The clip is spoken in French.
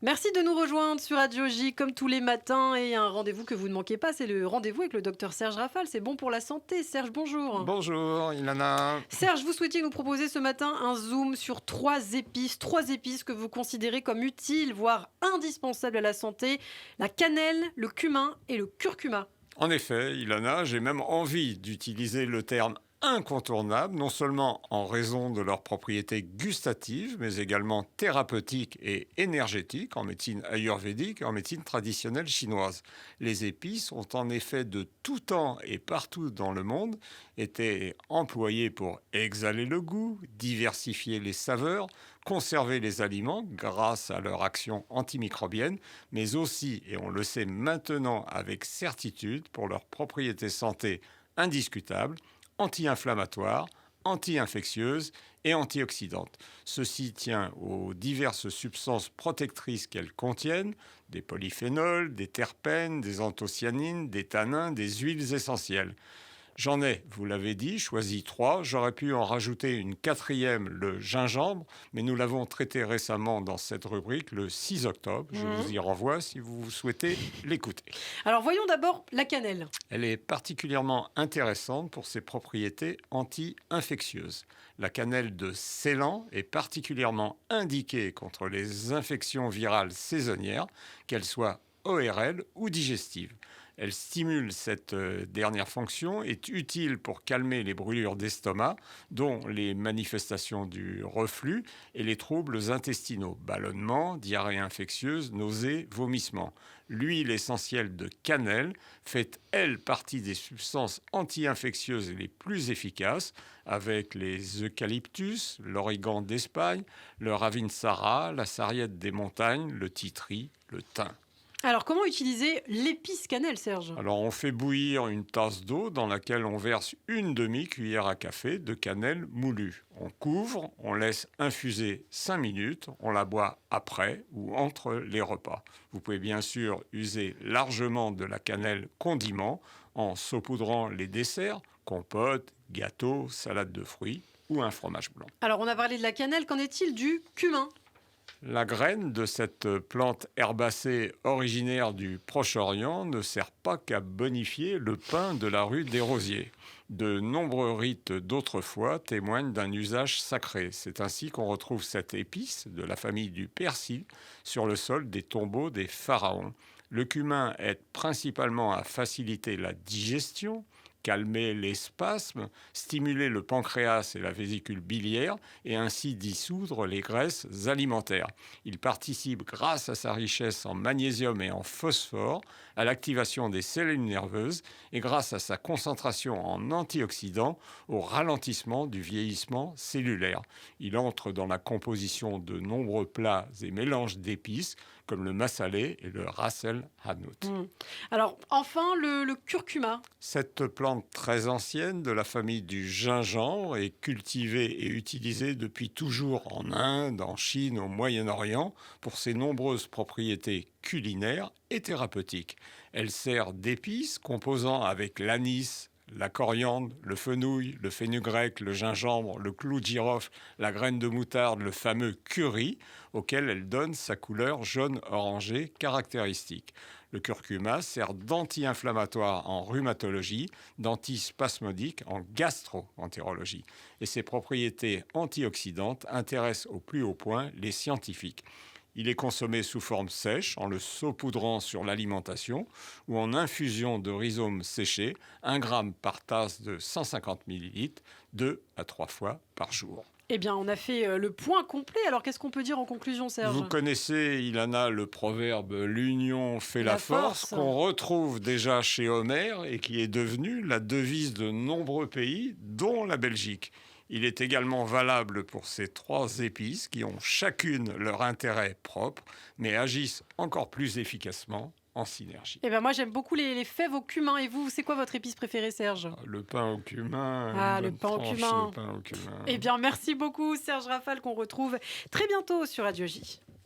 Merci de nous rejoindre sur Radio J comme tous les matins et un rendez-vous que vous ne manquez pas, c'est le rendez-vous avec le docteur Serge Rafal. C'est bon pour la santé. Serge, bonjour. Bonjour Ilana. Serge, vous souhaitiez nous proposer ce matin un zoom sur trois épices que vous considérez comme utiles, voire indispensables à la santé. La cannelle, le cumin et le curcuma. En effet, Ilana, j'ai même envie d'utiliser le terme incontournable, non seulement en raison de leurs propriétés gustatives, mais également thérapeutiques et énergétiques en médecine ayurvédique et en médecine traditionnelle chinoise. Les épices ont en effet de tout temps et partout dans le monde été employées pour exhaler le goût, diversifier les saveurs, conserver les aliments grâce à leur action antimicrobienne, mais aussi, et on le sait maintenant avec certitude, pour leurs propriétés santé indiscutables, anti-inflammatoires, anti-infectieuses et antioxydantes. Ceci tient aux diverses substances protectrices qu'elles contiennent, des polyphénols, des terpènes, des anthocyanines, des tanins, des huiles essentielles. J'en ai, vous l'avez dit, choisi 3. J'aurais pu en rajouter une 4e, le gingembre, mais nous l'avons traité récemment dans cette rubrique le 6 octobre. Je vous y renvoie si vous souhaitez l'écouter. Alors voyons d'abord la cannelle. Elle est particulièrement intéressante pour ses propriétés anti-infectieuses. La cannelle de Ceylan est particulièrement indiquée contre les infections virales saisonnières, qu'elles soient ORL ou digestives. Elle stimule cette dernière fonction, est utile pour calmer les brûlures d'estomac, dont les manifestations du reflux et les troubles intestinaux, ballonnement, diarrhée infectieuse, nausées, vomissements. L'huile essentielle de cannelle fait, elle, partie des substances anti-infectieuses les plus efficaces, avec les eucalyptus, l'origan d'Espagne, le ravinsara, la sarriette des montagnes, le titri, le thym. Alors comment utiliser l'épice cannelle, Serge? Alors on fait bouillir une tasse d'eau dans laquelle on verse une demi-cuillère à café de cannelle moulue. On couvre, on laisse infuser 5 minutes, on la boit après ou entre les repas. Vous pouvez bien sûr user largement de la cannelle condiment en saupoudrant les desserts, compotes, gâteaux, salades de fruits ou un fromage blanc. Alors on a parlé de la cannelle, qu'en est-il du cumin? La graine de cette plante herbacée originaire du Proche-Orient ne sert pas qu'à bonifier le pain de la rue des Rosiers. De nombreux rites d'autrefois témoignent d'un usage sacré. C'est ainsi qu'on retrouve cette épice de la famille du persil sur le sol des tombeaux des pharaons. Le cumin aide principalement à faciliter la digestion, calmer les spasmes, stimuler le pancréas et la vésicule biliaire et ainsi dissoudre les graisses alimentaires. Il participe, grâce à sa richesse en magnésium et en phosphore, à l'activation des cellules nerveuses et grâce à sa concentration en antioxydants au ralentissement du vieillissement cellulaire. Il entre dans la composition de nombreux plats et mélanges d'épices comme le massalé et le ras el hanout. Alors enfin le curcuma. Cette plante très ancienne de la famille du gingembre est cultivée et utilisée depuis toujours en Inde, en Chine, au Moyen-Orient pour ses nombreuses propriétés culinaires et thérapeutiques. Elle sert d'épice composant avec l'anis, la coriandre, le fenouil, le fenugrec, le gingembre, le clou de girofle, la graine de moutarde, le fameux curry, auquel elle donne sa couleur jaune-orangé caractéristique. Le curcuma sert d'anti-inflammatoire en rhumatologie, d'antispasmodique en gastro-entérologie. Et ses propriétés antioxydantes intéressent au plus haut point les scientifiques. Il est consommé sous forme sèche, en le saupoudrant sur l'alimentation ou en infusion de rhizomes séchés, 1 gramme par tasse de 150 ml, 2 à 3 fois par jour. Eh bien, on a fait le point complet. Alors, qu'est-ce qu'on peut dire en conclusion, Serge? Vous connaissez, Ilana, le proverbe « l'union fait la force » qu'on retrouve déjà chez Homère et qui est devenu la devise de nombreux pays, dont la Belgique. Il est également valable pour ces 3 épices qui ont chacune leur intérêt propre, mais agissent encore plus efficacement en synergie. Eh ben moi, j'aime beaucoup les fèves au cumin. Et vous, c'est quoi votre épice préférée, Serge? Le pain au cumin. Le pain au cumin. Le pain au cumin. Eh bien, merci beaucoup, Serge Rafal, qu'on retrouve très bientôt sur Radio J.